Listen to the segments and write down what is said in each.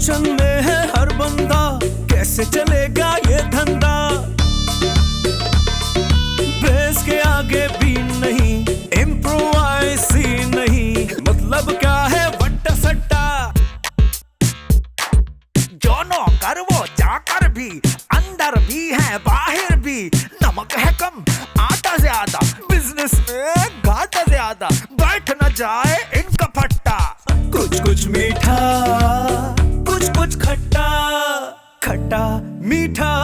Tension में है हर बंदा, कैसे चलेगा ये धंधा। बेस के आगे भी नहीं, इम्प्रोवाइज ही नहीं, मतलब क्या है वट्टा सट्टा। जो नौकर वो चाकर भी, अंदर भी है बाहर भी, नमक है कम आटा ज्यादा, बिजनेस में घाटा ज्यादा, बैठ न जाए इनका फट्टा। कुछ कुछ मीठा, कुछ कुछ खट्टा, खट्टा मीठा।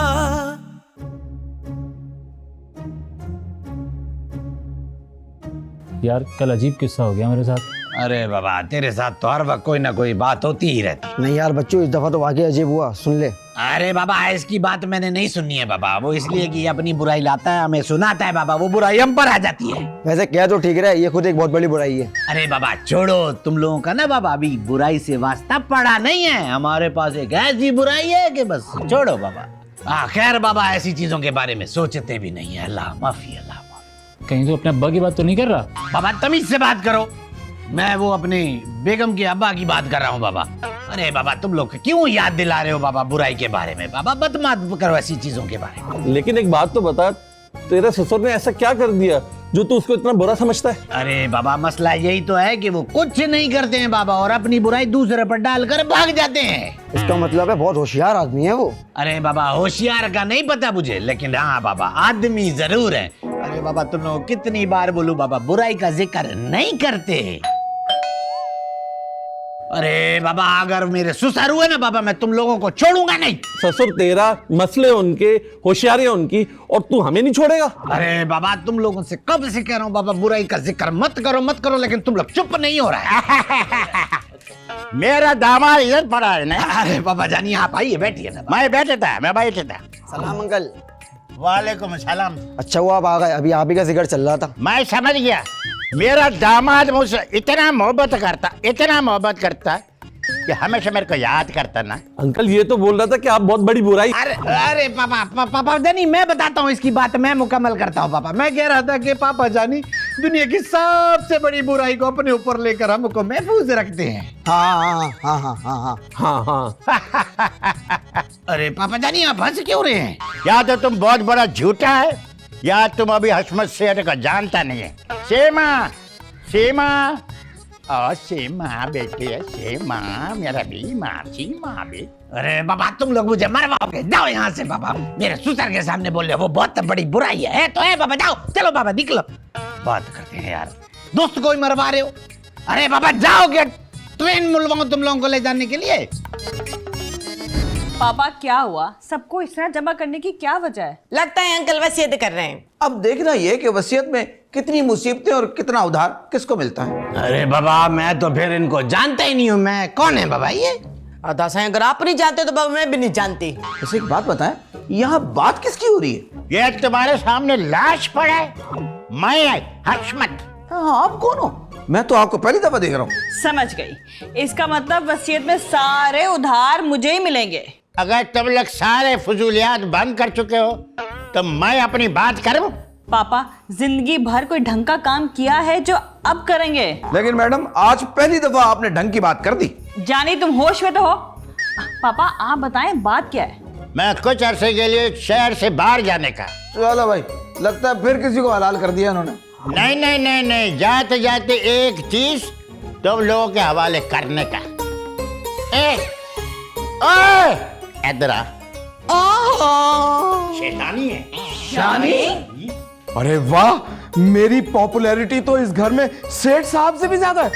यार कल अजीब किस्सा हो गया मेरे साथ। अरे बाबा तेरे साथ तो हर वक्त कोई ना कोई बात होती ही रहती। नहीं यार बच्चों, इस दफा तो वाकई अजीब हुआ, सुन ले। अरे बाबा इसकी बात मैंने नहीं सुननी है बाबा, वो इसलिए कि अपनी बुराई लाता है, हमें सुनाता है बाबा, वो बुराई हम पर आ जाती है। वैसे क्या तो ठीक रहे, ये खुद एक बहुत बड़ी बुराई है। अरे बाबा छोड़ो, तुम लोगों का ना बाबा अभी बुराई से वास्ता पड़ा नहीं है, हमारे पास एक ऐसी बुराई है कि बस छोड़ो बाबा। खैर बाबा ऐसी चीजों के बारे में सोचते भी नहीं है, अल्लाह माफी अल्लाह माफी। कहीं तो अपने अब्बा की बात तो नहीं कर रहा? बाबा तमीज से बात करो, मैं वो अपने बेगम के अब्बा की बात कर रहा हूँ बाबा। अरे बाबा तुम लोग क्यों याद दिला रहे हो बाबा बुराई के बारे में, बाबा मत करो ऐसी चीजों के बारे में। लेकिन एक बात तो बता, तेरे ससुर ने ऐसा क्या कर दिया जो तू उसको इतना बुरा समझता है? अरे बाबा मसला यही तो है कि वो कुछ नहीं करते हैं बाबा, और अपनी बुराई दूसरे पर डालकर भाग जाते हैं। इसका मतलब है बहुत होशियार आदमी है वो। अरे बाबा होशियार का नहीं पता मुझे, लेकिन हाँ बाबा आदमी जरूर है। अरे बाबा तुम लोग कितनी बार बोलूं बाबा, बुराई का जिक्र नहीं करते। अरे बाबा अगर मेरे ससुर हुए ना बाबा, मैं तुम लोगों को छोड़ूंगा नहीं। ससुर तेरा, मसले उनके, होशियारी उनकी, और तू हमें नहीं छोड़ेगा? अरे बाबा तुम लोगों से कब से कह रहा हूँ बाबा बुराई का जिक्र मत करो, लेकिन तुम लोग चुप नहीं हो रहा है। मेरा दामाद इधर पड़ा है ना। अरे बाबा जानिए आप आइए बैठिए ना। मैं बैठा था। सलाम अंकल। वालेकुम सलाम। अच्छा हुआ आप आ गए, अभी आप ही का जिक्र चल रहा था। मैं समझ गया, मेरा दामाद मुझसे इतना मोहब्बत करता कि हमेशा मेरे को याद करता ना। अंकल ये तो बोल रहा था कि आप बहुत बड़ी बुराई। अरे पापा जानी मैं बताता हूँ इसकी बात, मैं मुकम्मल करता हूँ पापा। मैं कह रहा था कि पापा जानी दुनिया की सबसे बड़ी बुराई को अपने ऊपर लेकर हमको महफूज रखते हैं। हाँ। अरे पापा जानी आप हंस क्यों रहे हैं? या तो तुम बहुत बड़ा झूठा है, या तुम अभी हशमत शेर का जानता नहीं है। सीमा बेटी है, सीमा मेरा भी माँ भी। अरे बाबा तुम लोग मुझे मरवाओगे, जाओ यहाँ से बाबा। मेरे ससुर के सामने बोल रहे हो, वो बहुत बड़ी बुराई है तो है बाबा। जाओ चलो बाबा निकलो। बात करते हैं यार, दोस्त को ही मरवा रहे हो। अरे बाबा जाओगे, ट्रेन मिलवाऊं तुम लोगों को ले जाने के लिए। पापा क्या हुआ, सबको इस तरह जमा करने की क्या वजह है? लगता है अंकल वसीयत कर रहे हैं। अब देखना ये कि वसीयत में कितनी मुसीबतें और कितना उधार किसको मिलता है। अरे बाबा मैं तो फिर इनको जानता ही नहीं हूँ, मैं कौन है बाबा ये? दासा अगर आप नहीं जानते तो बाबा मैं भी नहीं जानती। वैसे एक बात बताएं, यहाँ बात किसकी हो रही है? ये तुम्हारे सामने लाश पड़ा है, मैं हशमत। हाँ आप कौन हो? मैं तो आपको पहली दफा देख रहा हूँ। समझ गई, इसका मतलब वसीयत में सारे उधार मुझे ही मिलेंगे। अगर तुम लोग सारे फजूलियात बंद कर चुके हो तो मैं अपनी बात करूं? पापा जिंदगी भर कोई ढंग का काम किया है जो अब करेंगे? लेकिन मैडम आज पहली दफा आपने ढंग की बात कर दी। जानी तुम होश में तो हो? पापा आप बताएं बात क्या है? मैं कुछ अरसे के लिए शहर से बाहर जाने का। चलो भाई, लगता है फिर किसी को हलाल कर दिया उन्होंने। नहीं, जाते जाते एक चीज तुम लोगों के हवाले करने का। इधर आ। शैतानी है। शानी? अरे वाह, मेरी पॉपुलैरिटी तो इस घर में सेठ साहब से भी ज्यादा है।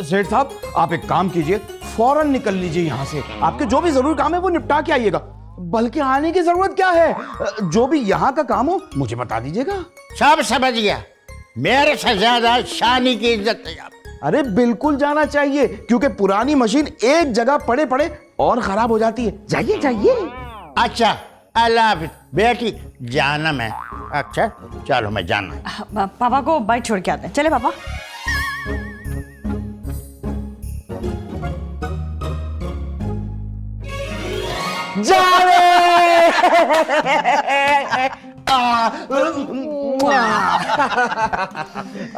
सेठ साहब आप एक काम कीजिए, फौरन निकल लीजिए यहाँ से। आपके जो भी जरूरी काम है वो निपटा के आइएगा। बल्कि आने की जरूरत क्या है, जो भी यहाँ का काम हो मुझे बता दीजिएगा। सब समझ गया, मेरे से ज्यादा शानी की इज्जत है। अरे बिल्कुल जाना चाहिए, क्योंकि पुरानी मशीन एक जगह पड़े पड़े और खराब हो जाती है। जाइए। अच्छा अल्लाह हाफिज बेटी, जाना मैं। अच्छा चलो मैं जाना। पापा को बाइक छोड़ के आते हैं, चले पापा। जावे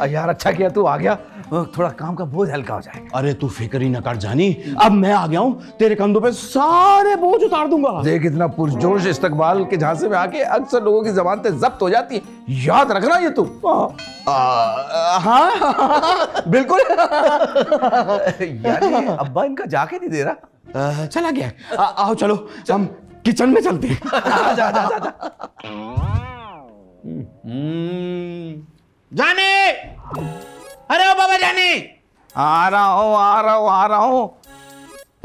यार अच्छा किया तू आ गया, थोड़ा काम का बोझ हल्का हो जाएगा। अरे तू फिक्र ही ना कर जानी, अब मैं आ गया हूँ, तेरे कंधों पे सारे बोझ उतार दूंगा। देख इतना पुरजोश इस्तकबाल के झांसे में आके अक्सर लोगों की जबान पे जब्त हो जाती है, याद रखना ये तू। हाँ बिल्कुल। यार ये अब्बा इनका जाके नहीं दे रहा, चला गया। आओ चलो हम किचन में चलते हैं। जा जा जा जा। जाने, अरे ओ बाबा जाने, आ रहा हूँ।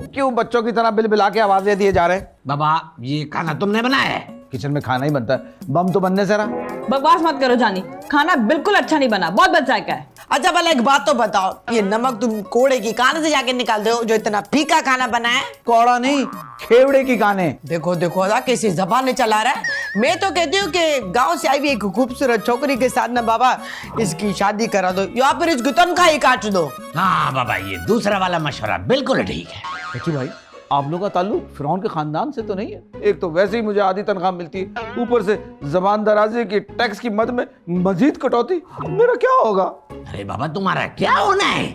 क्यों बच्चों की तरह बिल बिला के आवाजें दिए जा रहे हैं? बाबा ये खाना तुमने बनाया है? किचन में खाना ही बनता है, बम तो बनने से रहा। बकवास मत करो जानी, खाना बिल्कुल अच्छा नहीं बना, बहुत बदजायका है। अच्छा भला एक बात तो बताओ, ये नमक तुम कोड़े की कान से जाके निकालते हो जो इतना फीका खाना बना है? कौड़ा नहीं, खेवड़े की काने। देखो देखो अदा कैसी जबान चला रहा है। मैं तो कहती हूँ कि गांव से आई हुई एक खूबसूरत छोकरी के साथ ना बाबा इसकी शादी करा दो या फिर इसकी तनख्वाह ही काट दो। हाँ बाबा ये दूसरा वाला मशवरा बिल्कुल ठीक है। बच्चू भाई आप लोग का ताल्लुक फिरौन के खानदान से तो नहीं है? एक तो वैसे ही मुझे आधी तनख्वाह मिलती है, ऊपर से जबान दराजी की टैक्स की मद में मजीद कटौती, मेरा क्या होगा? अरे बाबा तुम्हारा क्या होना है?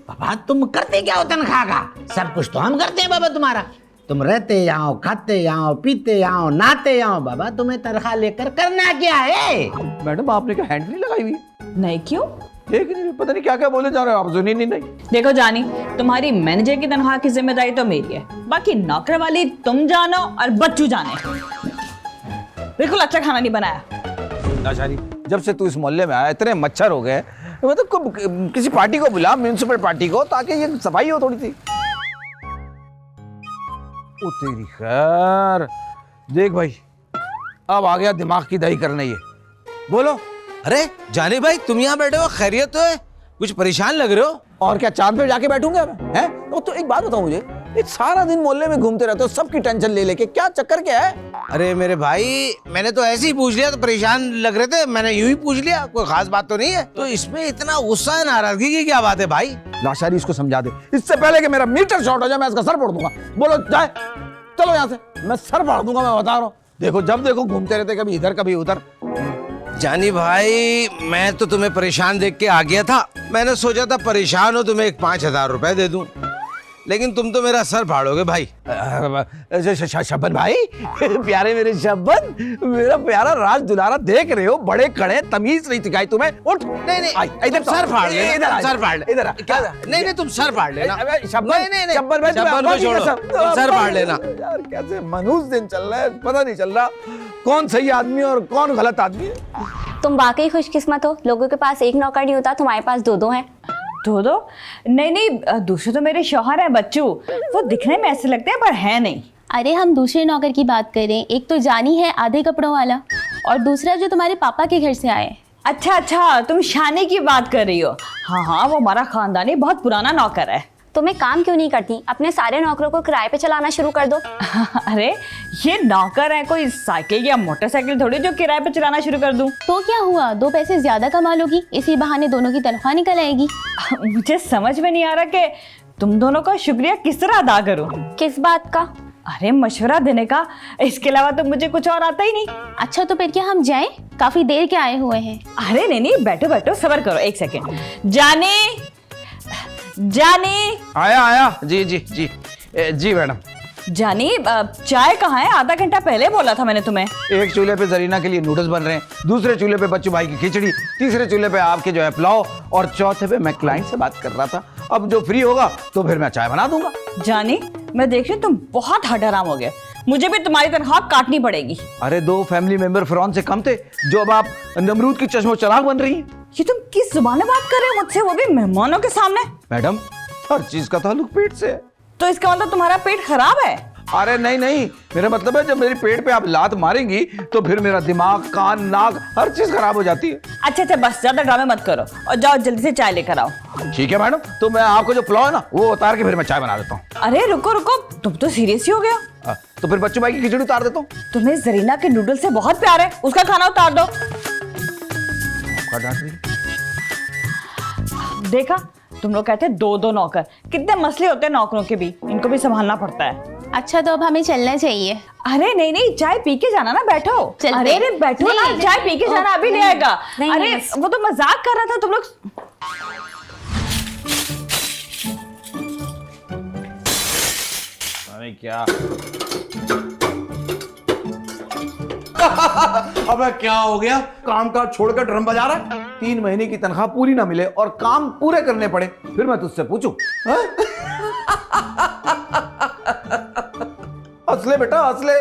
बाबा तुम करते क्या हो तनख्वाह का? सब कुछ तो हम करते हैं बाबा तुम्हारा। तुम रहते आओ, खाते आओ, पीते आओ, नहाते आओ, बाबा तुम्हें तनख्वाह लेकर करना क्या है? मैडम आपने क्या हैंड फ्री लगाई हुई है? नहीं क्यों? एक नहीं, पता नहीं क्या क्या बोले जा रहे हो आप, सुनी नहीं। देखो जानी, तुम्हारी मैनेजर की तनख्वाह की जिम्मेदारी तो मेरी है, बाकी नौकर वाली तुम जानो और बच्चू जाने। बिल्कुल अच्छा खाना नहीं बनाया। आचारी जब से तू इस मोहल्ले में आया इतने मच्छर हो गए, मतलब किसी पार्टी को बुला, म्यूनिसिपल पार्टी को, ताकि ये सफाई हो थोड़ी सी। ओ तेरी खैर, देख भाई अब आ गया दिमाग की दही करने। ये बोलो। अरे जानी भाई तुम यहाँ बैठे हो, खैरियत तो है? कुछ परेशान लग रहे हो। और क्या चांद पे जाके बैठूंगा मैं? हैं? तो एक बात बताओ मुझे, एक सारा दिन मोहल्ले में घूमते रहते हो, सबकी टेंशन ले लेके, क्या चक्कर क्या है? अरे मेरे भाई मैंने तो ऐसे ही पूछ लिया, तो परेशान लग रहे थे, मैंने यूं ही पूछ लिया, कोई खास बात तो नहीं है। तो इसमें इतना गुस्सा नाराजगी की क्या बात है भाई? लाशारी इसको समझा दे, इससे पहले कि मेरा मीटर शॉर्ट हो जाए मैं इसका सर फोड़ दूंगा। बोलो जाए, चलो यहाँ से, मैं सर फाड़ दूंगा, मैं बता रहा हूँ। देखो जब देखो घूमते रहते, कभी इधर कभी उधर। जानी भाई मैं तो तुम्हें परेशान देख के आ गया था, मैंने सोचा था परेशान हो तुम्हें एक 5,000 रुपए दे दूं, लेकिन तुम तो मेरा सर फाड़ोगे भाई। शब्बन भाई, प्यारे मेरे शब्बन, मेरा प्यारा राज दुलारा, देख रहे हो बड़े खड़े, तमीज नहीं सिखाई तुम्हें? उठ। नहीं इधर सर फाड़ लेना, इधर सर फाड़ ले। इधर नहीं तुम सर फाड़ लेना। शब्बन भाई शब्बन को छोड़ो, तुम सर फाड़ लेना। यार कैसे मनहूस दिन चल रहा है, पता नहीं चल रहा कौन सही आदमी है और कौन गलत आदमी है। तुम वाकई खुशकिस्मत हो, लोगों के पास एक नौकर नहीं होता, तुम्हारे पास दो हैं। दो? नहीं, दूसरे तो मेरे शौहर है बच्चू, वो दिखने में ऐसे लगते हैं पर है नहीं। अरे हम दूसरे नौकर की बात करें, एक तो जानी है आधे कपड़ों वाला, और दूसरा जो तुम्हारे पापा के घर से आए। अच्छा तुम शानी की बात कर रही हो? हाँ वो हमारा खानदानी बहुत पुराना नौकर है। तुम एक काम क्यों नहीं करती, अपने सारे नौकरों को किराए पे चलाना शुरू कर दो। अरे ये नौकर है, कोई साइकिल या मोटरसाइकिल थोड़ी जो किराए पे चलाना शुरू कर दूं। तो क्या हुआ, 2 पैसे ज्यादा कमा लोगी, इसी बहाने दोनों की तनख्वाह निकल आएगी। मुझे समझ में नहीं आ रहा कि तुम दोनों का शुक्रिया किस तरह अदा करूं। किस बात का? अरे मशवरा देने का, इसके अलावा तो मुझे कुछ और आता ही नहीं। अच्छा तो फिर क्या हम जाएं, काफी देर के आए हुए हैं। अरे नहीं बैठो सब्र करो, एक सेकेंड। जानी आया जी मैडम। जानी चाय कहाँ है? आधा घंटा पहले बोला था मैंने तुम्हें। एक चूल्हे पे जरीना के लिए नूडल्स बन रहे हैं, दूसरे चूल्हे पे बच्चू भाई की खिचड़ी, तीसरे चूल्हे पे आपके जो है पुलाव, और चौथे पे मैं क्लाइंट से बात कर रहा था। अब जो फ्री होगा तो फिर मैं चाय बना दूंगा। जानी मैं देख रही हूँ तुम बहुत हठहराम हो गए, मुझे भी तुम्हारी तनख्वाह काटनी पड़ेगी। अरे 2 फैमिली मेंबर फिरौन से कम थे, जो अब आप नमरूद की चश्मो चराग बन रही हैं। ये तुम किस जुबान में बात कर रहे हो मुझसे, वो भी मेहमानों के सामने? मैडम हर चीज का ताल्लुक पेट से है। तो इसका मतलब तुम्हारा पेट खराब है? अरे नहीं, मेरा मतलब है जब मेरी पेट पे आप लात मारेंगी तो फिर मेरा दिमाग, कान, नाक, हर चीज खराब हो जाती है। अच्छा बस ज्यादा ड्रामे मत करो और जाओ जल्दी से चाय लेकर आओ। ठीक है मैडम, तो मैं आपको जो पुलाव है ना वो उतार के फिर मैं चाय बना देता हूँ। अरे रुको, तुम तो सीरियस ही हो गया। तो फिर बच्चू भाई की खिचड़ी उतार देता हूँ। तुम्हें जरीना के नूडल से बहुत प्यार है, उसका खाना उतार दो। देखा, तुम लोग कहते 2 नौकर, कितने मसले होते हैं नौकरों के भी, इनको भी संभालना पड़ता है। अच्छा तो अब हमें चलना चाहिए। अरे नहीं नहीं, चाय पी के जाना ना, बैठो। चलते अरे हैं। अरे बैठो नहीं, ना, नहीं, चाय पी के जाना, अभी ले आएगा। नहीं, अरे बस। वो तो मजाक कर रहा था तुम लोग। अरे क्या अबे क्या हो गया? काम काज छोड़कर ड्रम बजा रहा है? 3 महीने की तनख्वाह पूरी ना मिले और काम पूरे करने पड़े, फिर मैं तुझसे पूछूं? हंसले बेटा हंसले,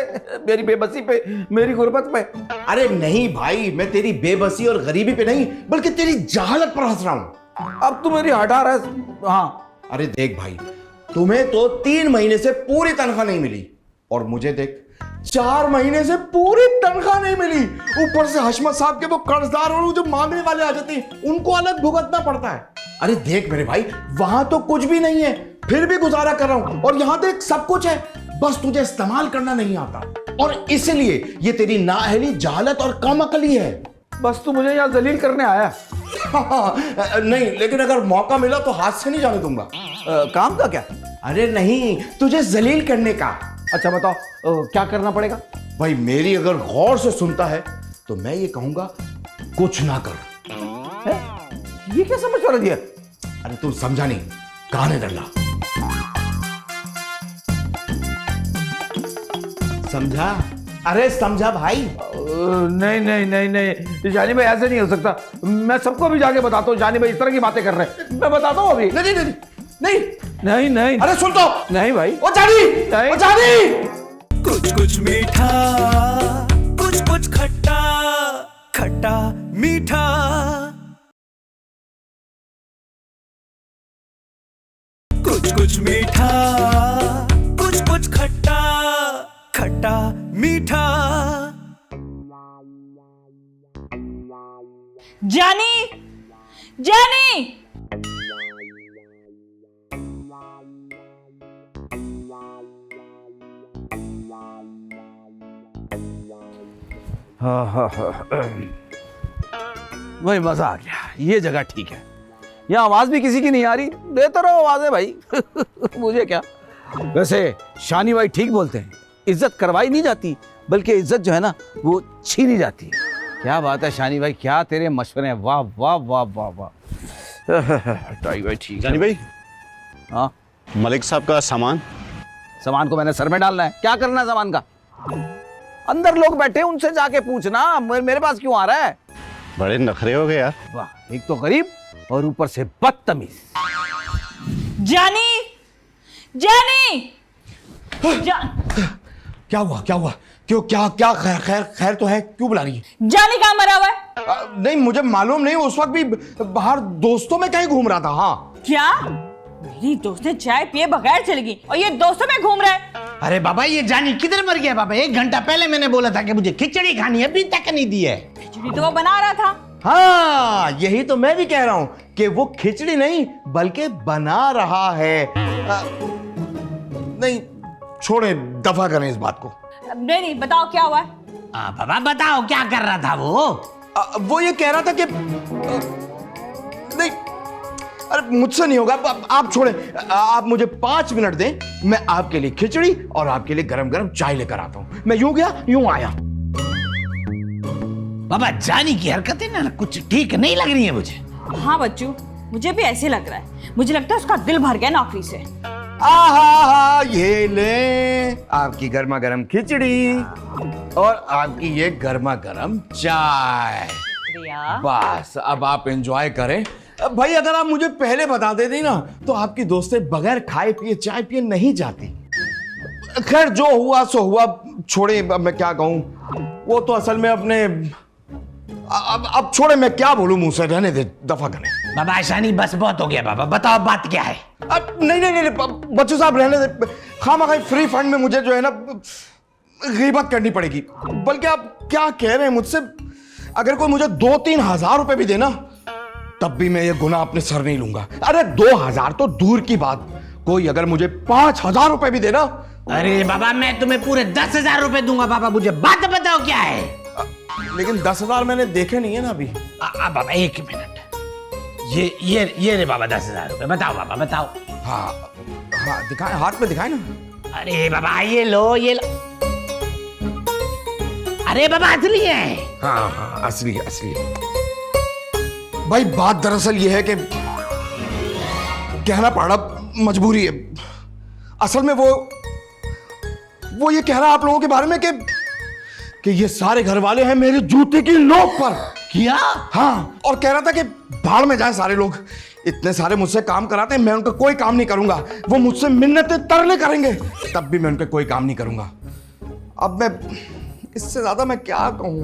मेरी बेबसी पे, मेरी गुर्बत पे। अरे नहीं भाई, मैं तेरी बेबसी और गरीबी पे नहीं, बल्कि तेरी जहालत पर हंस रहा हूं। अब तू मेरी हटा रहा है। हाँ अरे देख भाई, तुम्हें तो 3 महीने से पूरी तनख्वाह नहीं मिली और मुझे देख 4 महीने से पूरी तनख्वाह नहीं मिली। ऊपर से हशमत साहब के वो कर्जदार और वो जो मांगने वाले आ जाते हैं, उनको अलग भुगतना पड़ता है। अरे देख मेरे भाई, वहां तो कुछ भी नहीं है, फिर भी गुजारा कर रहा हूं, और यहां देख सब कुछ है, बस तुझे इस्तेमाल करना नहीं आता, और इसलिए ये तेरी नाअहली, जहालत और कमअकली है। बस तू मुझे यहाँ जलील करने आया। नहीं, लेकिन अगर मौका मिला तो हाथ से नहीं जाने दूंगा। काम का क्या? अरे नहीं, तुझे जलील करने का। अच्छा बताओ, क्या करना पड़ेगा? भाई मेरी अगर गौर से सुनता है तो मैं ये कहूंगा, कुछ ना कर। है? ये क्या समझ पा दिया? अरे तू समझा नहीं, कहानी डरला समझा? अरे समझा भाई? नहीं नहीं नहीं नहीं जानी भाई, ऐसे नहीं हो सकता। मैं सबको भी जाके बताता हूँ, जानी भाई इस तरह की बातें कर रहे हैं। मैं बताता हूँ अभी। नहीं नहीं नहीं नहीं नहीं। अरे सुन तो। नहीं भाई। ओ जानी, ओ जानी। कुछ कुछ मीठा, कुछ कुछ खट्टा, खट्टा मीठा। कुछ कुछ मीठा, कुछ कुछ खट्टा, खट्टा मीठा। जानी, जानी। वही मजा आ गया, ये जगह ठीक है, यहाँ आवाज भी किसी की नहीं आ रही। देते रहो आवाजें भाई। मुझे क्या। वैसे शानी भाई ठीक बोलते हैं, इज्जत करवाई नहीं जाती, बल्कि इज्जत जो है ना वो छीनी जाती है। क्या बात है शानी भाई, क्या तेरे मशवरे हैं, वाह वाह वाह वाह वाह। भाई ठीक जानी भाई। हाँ मलिक साहब का सामान सामान को मैंने सर में डालना है, क्या करना है सामान का? अंदर लोग बैठे, उनसे जाके पूछना, मेरे पास क्यों आ रहा है? बड़े नखरे हो गए यार। वाह, एक तो गरीब और ऊपर से बदतमीज। जानी, जानी। क्या हुआ क्या हुआ? क्यों, क्या क्या खैर खैर खैर तो है, क्यों बुला रही है? जानी कहाँ मरा हुआ है? नहीं मुझे मालूम नहीं, उस वक्त भी बाहर दोस्तों में कहीं घूम रहा था। हाँ क्या? मेरी दोस्त ने चाय पिए बगैर चली गई और ये दोस्तों में घूम रहा है। अरे बाबा, ये जानी किधर मर गया बाबा? 1 घंटा पहले मैंने बोला था कि मुझे खिचड़ी खानी है, अभी तक नहीं दी है। खिचड़ी तो वो बना रहा था। हाँ यही तो मैं भी कह रहा हूँ कि वो खिचड़ी नहीं बल्कि बना रहा है। नहीं छोड़े, दफा करें इस बात को। नहीं नहीं, बताओ क्या हुआ है? बाबा बताओ क्या कर रहा था वो ये कह रहा था कि नहीं, अरे मुझसे नहीं होगा, आप छोड़े। आप मुझे 5 मिनट दें, मैं आपके लिए खिचड़ी और आपके लिए गरम गरम चाय लेकर आता हूं। मैं यूं गया यूं आया। बाबा जानी की हरकतें ना कुछ ठीक नहीं लग रही है मुझे। हाँ बच्चू, मुझे भी ऐसे लग रहा है। मुझे लगता है उसका दिल भर गया नौकरी से। आहा, ये ले आपकी गर्मा गर्म खिचड़ी और आपकी ये गर्मा गर्म चाय। बस अब आप एंजॉय करें। भाई अगर आप मुझे पहले बता देती ना तो आपकी दोस्तें बगैर खाए पिए चाय पिए नहीं जाती। खैर जो हुआ सो हुआ, छोड़े, अब मैं क्या कहूं। वो तो असल में अपने अब छोड़े, मैं क्या बोलूं, मुंह से रहने दे, दफा करें। बाबा शानी बस बहुत हो गया बाबा, बताओ बात क्या है? अब नहीं नहीं नहीं, बच्चों साहब रहने दे। खामखा फ्री फंड में मुझे जो है ना गीबत करनी पड़ेगी। बल्कि आप क्या कह रहे हैं मुझसे? अगर कोई मुझे 2-3 हजार रुपए भी देना तब भी मैं ये गुनाह अपने सर नहीं लूंगा। अरे 2000 तो दूर की बात, कोई अगर मुझे 5000 रुपए भी देना। अरे बाबा मैं तुम्हें पूरे 10,000 रुपए दूंगा बाबा, मुझे बात बताओ क्या है? लेकिन 10,000 मैंने देखे नहीं है ना अभी। बाबा 1 मिनट, ये रे बाबा 10,000 रुपए, बताओ बाबा बताओ। हाँ हाँ दिखाए, हाथ में दिखाए ना। अरे बाबा ये लो ये लो। अरे बाबा असली है। हाँ हाँ असली है, असली है। भाई बात दरअसल ये है कि कहना पड़ा, मजबूरी है। असल में वो ये कह रहा है आप लोगों के बारे में कि ये सारे घर वाले हैं मेरे जूते की नोक पर। क्या? हाँ, और कह रहा था कि भाड़ में जाए सारे लोग, इतने सारे मुझसे काम कराते हैं, मैं उनका कोई काम नहीं करूंगा। वो मुझसे मिन्नतें तरले करेंगे, तब भी मैं उनका कोई काम नहीं करूंगा। अब मैं इससे ज्यादा मैं क्या कहूं?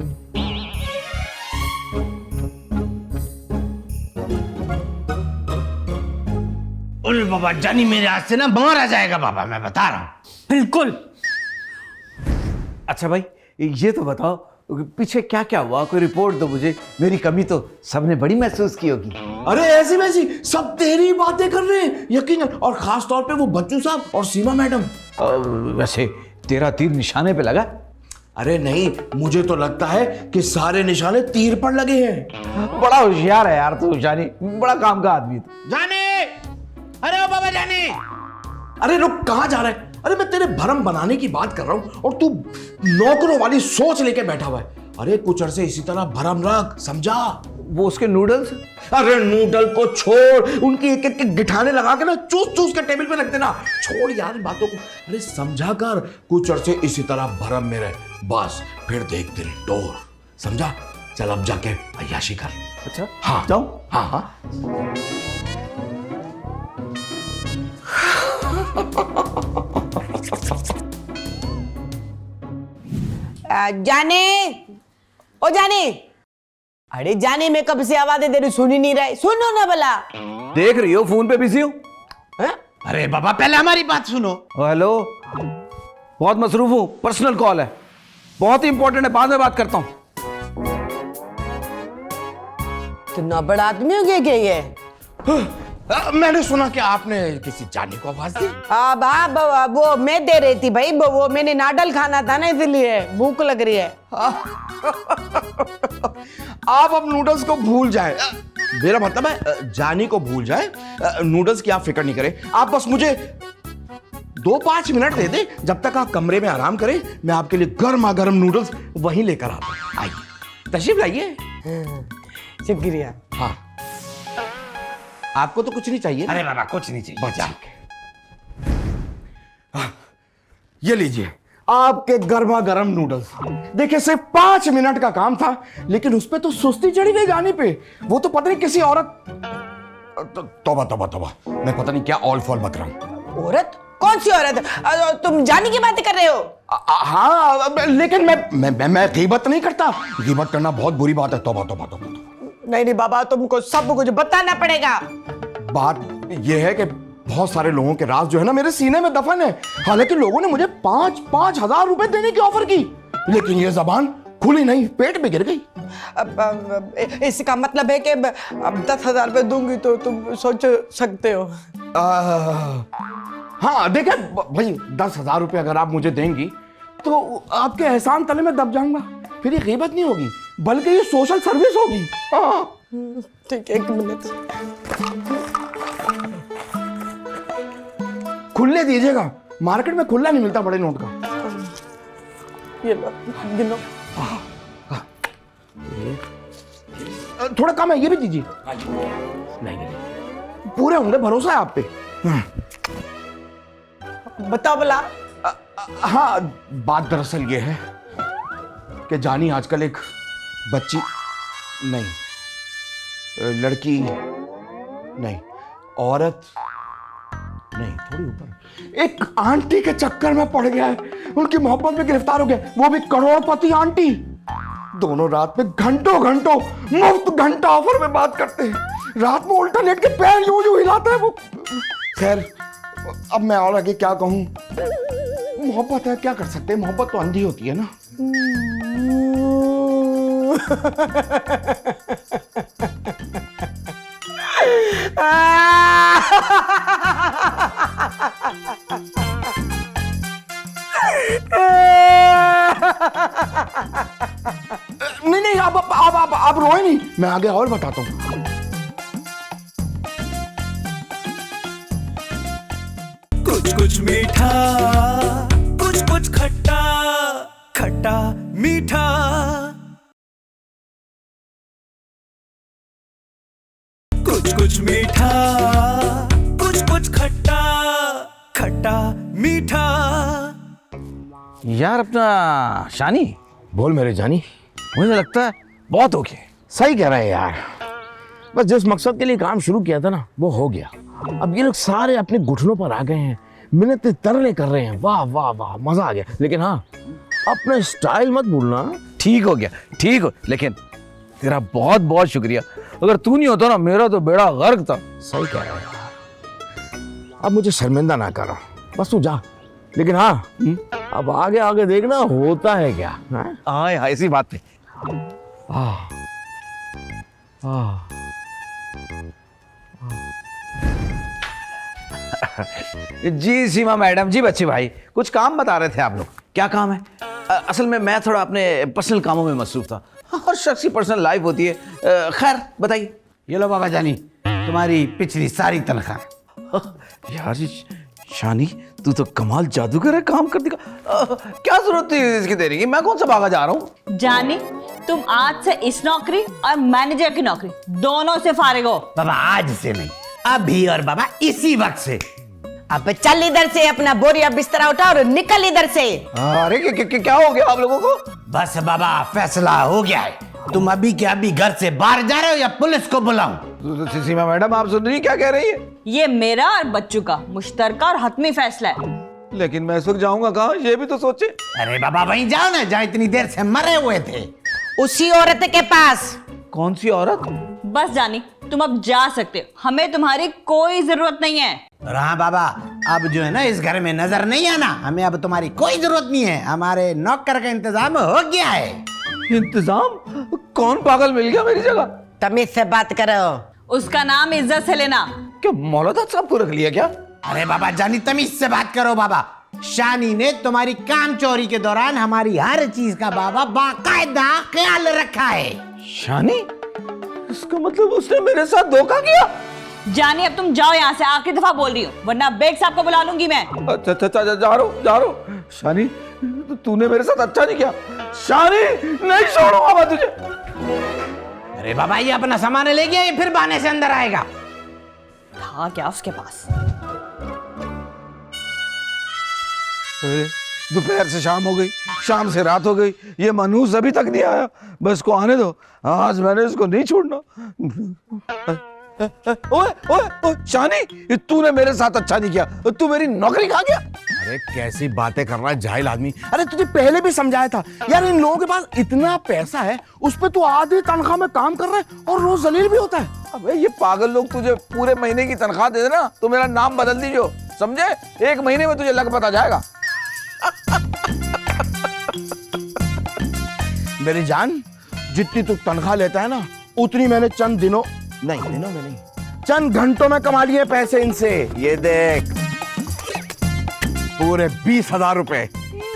अरे बाबा जानी मेरे हाथ से ना मार आ जाएगा बाबा, मैं बता रहा हूँ। बिल्कुल। अच्छा भाई ये तो बताओ पीछे क्या क्या हुआ, कोई रिपोर्ट दो मुझे, मेरी कमी तो सबने बड़ी महसूस की होगी। अरे ऐसी वैसी सब तेरी बातें कर रहे हैं यकीनन, और खास तौर पे वो बच्चू साहब और सीमा मैडम। वैसे तेरा तीर निशाने पे लगा? अरे नहीं, मुझे तो लगता है कि सारे निशाने तीर पर लगे हैं। बड़ा होशियार है यार तू जानी, बड़ा काम का आदमी तू। जाने, अरे ओ बाबा जाने। अरे रुक, कहां जा रहा है? अरे मैं तेरे भरम बनाने की बात कर रहा हूं और तू नौकरों वाली सोच लेके बैठा हुआ है। अरे कुछ अरसे इसी तरह भरम रख, समझा? वो उसके नूडल्स? अरे नूडल को छोड़, उनकी एक एक गिठाने लगा के ना चूस चूस के टेबल पे रख देना। छोड़ यार बातों को, अरे समझा कर, कुछ अरसे इसी तरह भरम में रहे, बस फिर देख तेरी टोर, समझा? चल अब जाके अय्याशी कर। अच्छा हाँ जाऊं? हाँ हाँ। जाने, ओ जाने। अरे जाने, मैं कब से आवाज़ें दे रही, सुन ही नहीं रहे। सुनो ना भला। देख रही हो फोन पे बिजी हूँ? अरे बाबा पहले हमारी बात सुनो। हेलो, बहुत मसरूफ हूँ, पर्सनल कॉल है, बहुत ही इंपॉर्टेंट है, बाद में बात करता हूँ। इतना बड़ा आदमी हो गया क्या ये? मैंने सुना कि आपने किसी जाने को आवाज दी। अब वो मैं दे रही थी भाई, वो मैंने नाडल खाना था ना, इसलिए भूख लग रही है। आप अब नूडल्स को भूल जाए, मेरा मतलब है जानी को भूल जाए, नूडल्स की आप फिक्र नहीं करें। आप बस मुझे 2-5 मिनट दे दे, जब तक आप कमरे में आराम करें, मैं आपके लिए गर्मा गर्म नूडल्स वहीं लेकर आता हूं। आइए, तशरीफ लाइए। शुक्रिया। हाँ, आपको तो कुछ नहीं चाहिए? अरे बाबा कुछ नहीं चाहिए। बचा के। ये लीजिए आपके गर्मा गर्म नूडल्स। देखिए सिर्फ 5 मिनट का काम था, लेकिन उस पे तो सुस्ती चढ़ी गई जाने पे। वो तो पता नहीं किसी औरत, तौबा तौबा तौबा, मैं पता नहीं क्या ऑल फॉल बक रहा हूं। औरत? कौन सी औरत? तुम जानी की बातें कर रहे हो? हाँ, लेकिन मैं गीबत नहीं करता। गीबत करना बहुत बुरी बात है। तौबा तौबा तौबा। नहीं बाबा, तुमको सब कुछ बताना पड़ेगा। बात यह है कि बहुत सारे लोगों के राज जो है ना मेरे सीने में दफन है। हालांकि लोगों ने मुझे 5-5 हजार रुपए देने की ऑफर की, लेकिन ये जबान खुली नहीं, पेट में गिर गई। इसका मतलब है कि अब 10,000 रुपए दूंगी तो तुम सोच सकते हो। हाँ देखिए भाई, 10,000 रुपए अगर आप मुझे देंगी तो आपके एहसान तले में दब जाऊंगा। फिर ये गीबत नहीं होगी, बल्कि ये सोशल सर्विस होगी। ठीक है, 1 मिनट। खुले दीजिएगा, मार्केट में खुला नहीं मिलता बड़े नोट का। ये लो, गिनो। थोड़ा कम है, ये भी दीजिए। नहीं, पूरे होंगे, भरोसा है आप पे। बताओ भला। हाँ, बात दरअसल ये है कि जानी आजकल एक बच्ची नहीं, लड़की नहीं, औरत नहीं, थोड़ी ऊपर एक आंटी के चक्कर में पड़ गया है। उनकी मोहब्बत में गिरफ्तार हो गया, वो भी करोड़पति आंटी। दोनों रात में घंटों घंटों मुफ्त घंटा ऑफर में बात करते हैं। रात में उल्टा लेट के पैर यूं यूं हिलाता है वो। खैर अब मैं और आगे क्या कहूं, मोहब्बत है, क्या कर सकते हैं, मोहब्बत तो अंधी होती है ना। नहीं, आप रोए नहीं, मैं आगे और बताता हूं। कुछ कुछ मीठा, कुछ खट्टा, खट्टा मीठा। कुछ मीठा, कुछ खट्टा, खट्टा मीठा। यार अपना शानी, बोल मेरे जानी। मुझे लगता है बहुत हो गया। सही कह रहा है यार, बस जिस मकसद के लिए काम शुरू किया था ना वो हो गया। अब ये लोग सारे अपने घुटनों पर आ गए हैं, मिन्नतें तरले कर रहे हैं। वाह वाह वाह, मजा आ गया। लेकिन हाँ, अपना स्टाइल मत भूलना। ठीक हो गया, ठीक हो, लेकिन तेरा बहुत बहुत शुक्रिया। अगर तू नहीं होता ना मेरा तो बेड़ा गर्क था। सही कह रहा है यार, अब मुझे शर्मिंदा ना करो, बस तू जा। लेकिन हाँ, अब आगे आगे देखना होता है क्या। हाँ हाँ, इसी बात पे। जी सीमा मैडम, जी बच्चे भाई, कुछ काम बता रहे थे आप लोग। क्या काम है? असल में मैं थोड़ा अपने पर्सनल कामों में मसरूफ था। हर शख्स की पर्सनल लाइफ होती है। खैर बताइए। ये लो बाबा जानी, तुम्हारी पिछली सारी तनख्वाह। यार शानी, तू तो कमाल जादूगर है, काम कर देगा। क्या जरूरत थी इसकी देने की? मैं कौन सा भागा जा रहा हूँ? जानी, तुम आज से इस नौकरी और मैनेजर की नौकरी दोनों से फारिग हो। बाबा आज से नहीं, अभी और बाबा इसी वक्त से। अब चल इधर से, अपना बोरिया बिस्तरा उठा और निकल इधर से। अरे क्या हो गया आप लोगों को? बस बाबा फैसला हो गया है। तुम अभी के अभी घर से बाहर जा रहे हो या पुलिस को बुलाऊं? सीमा मैडम, आप सुन रही क्या कह रही है? ये मेरा और बच्चू का मुश्तरका और हतमी फैसला है। लेकिन मैं इस वक्त जाऊंगा कहाँ, ये भी तो सोचे। अरे बाबा वहीं जाओ ना, जहाँ इतनी देर से मरे हुए थे। उसी औरत के पास। कौन सी औरत? बस जानी, तुम अब जा सकते हो, हमें तुम्हारी कोई जरूरत नहीं है। हाँ बाबा, अब जो है ना इस घर में नजर नहीं आना। हमें अब तुम्हारी कोई जरूरत नहीं है, हमारे नौकर का इंतजाम हो गया है। इंतजाम? कौन पागल मिल गया मेरी जगह? तमीज से बात करो। उसका नाम इज्जत से लेना। क्या मौलाना साहब को रख लिया क्या? अरे बाबा जानी, तमीज से बात करो बाबा। शानी ने तुम्हारी काम चोरी के दौरान हमारी हर चीज का बाबा बाकायदा ख्याल रखा है। शानी? इसका मतलब उसने मेरे साथ धोखा किया? जानी, अब तुम जाओ यहाँ से, आखिरी दफा बोल रही हूँ, वरना बेग साहब को बुला लूंगी मैं। अच्छा जा रहा हूँ। शानी, तूने मेरे साथ अच्छा नहीं किया। शानी, नहीं छोड़ूंगा मैं तुझे। अरे बाबा, ये अपना सामान ले गया, ये फिर बहाने से अंदर आएगा। था क्या उसके पास? दोपहर से शाम हो गई, शाम से रात हो गई, ये मनहूस अभी तक नहीं आया। बस को आने दो, आज मैंने इसको नहीं छोड़ना। ओए शानी, तूने मेरे साथ अच्छा नहीं किया, तू मेरी नौकरी खा गया। अरे कैसी बातें कर रहा है जाहिल आदमी। अरे तुझे पहले भी समझाया था यार, इन लोगों के पास इतना पैसा है, उस पे तू आधी तनख्वाह में काम कर रहा है और रोज जलील भी होता है। अबे ये पागल लोग तुझे पूरे महीने की तनख्वाह दे देना तो मेरा नाम बदल दीजिए, समझे? 1 महीने में तुझे लग पता जाएगा। मेरी जान, जितनी तू तनख्वाह लेता है ना, उतनी मैंने चंद दिनों में नहीं, चंद घंटों में कमा लिए पैसे इनसे। ये देख, पूरे 20,000 रुपए।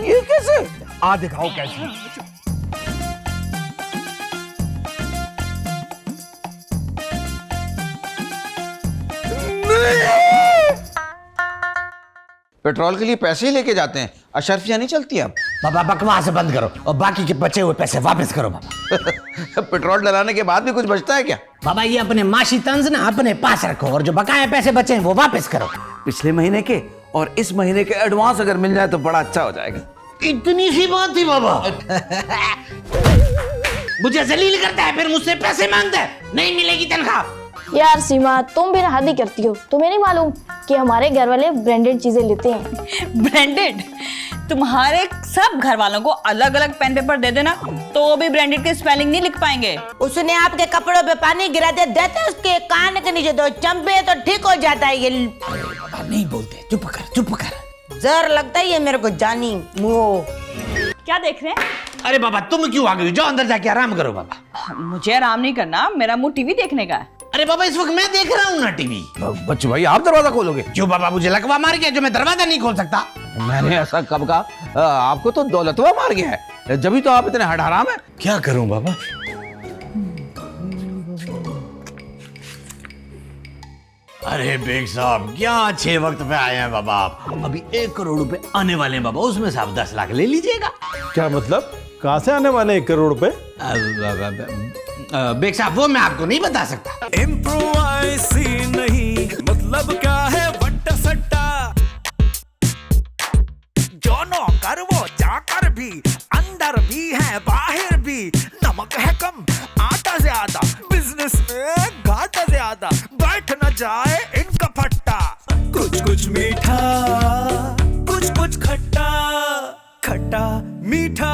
ये कैसे? आ दिखाओ कैसे। पेट्रोल के लिए पैसे ही लेके जाते हैं, अशर्फिया नहीं चलती अब। बाबा बकवास बंद करो और बाकी के बचे हुए पैसे वापस करो बाबा। पेट्रोल डलाने के बाद भी कुछ बचता है क्या? बाबा ये अपने माशी तंज ना अपने पास रखो और जो बकाया पैसे बचे हैं वो वापस करो। पिछले महीने के और इस महीने के एडवांस अगर मिल जाए तो बड़ा अच्छा हो जाएगा। इतनी सी बात थी बाबा। मुझे जलील करता है, फिर मुझसे पैसे मांगता है, नहीं मिलेगी तनख्वाह। यार सीमा, तुम भी शादी करती हो, तुम्हें नहीं मालूम कि हमारे घर वाले ब्रांडेड चीजें लेते हैं। ब्रांडेड? तुम्हारे सब घर वालों को अलग अलग पेन पेपर दे देना तो भी ब्रांडेड के स्पेलिंग नहीं लिख पाएंगे। उसने आपके कपड़ों पे पानी गिरा दिया, देते उसके कान के नीचे 2 चंपे तो ठीक हो जाता है। ये नहीं बोलते, चुप कर। जर लगता है ये मेरे को जानी मुंह। क्या देख रहे हैं? अरे बाबा तुम क्यों आ गई? जाओ अंदर जाके आराम करो बाबा। मुझे आराम नहीं करना, मेरा मुंह टीवी देखने का है। अरे बाबा इस वक्त मैं देख रहा हूँ ना टीवी। बच्चू भाई, आप दरवाजा खोलोगे? क्यों बाबा, मुझे लकवा मार गया जो मैं दरवाजा नहीं खोल सकता? मैंने ऐसा कब कहा? आपको तो दौलतवा मार गया है, जब तो आप इतने हड़हराम हैं। क्या करूं बाबा? अरे बेग साहब क्या अच्छे वक्त पे आए हैं बाबा आप। अभी 1 करोड़ रुपए आने वाले हैं बाबा, उसमें से आप 10 लाख ले लीजिएगा। क्या मतलब? कहाँ से आने वाले 1 करोड़ रुपए? बेग साहब वो मैं आपको नहीं बता सकता। इम्प्रोवाइसी नहीं, मतलब क्या है वट्टा सट्टा। जो नौकर वो चाकर भी, अंदर भी है बाहर भी। नमक है कम आटा ज्यादा, बिजनेस में घाटा ज्यादा। बैठ न जाए इनका फट्टा। कुछ कुछ मीठा, कुछ कुछ खट्टा, खट्टा मीठा।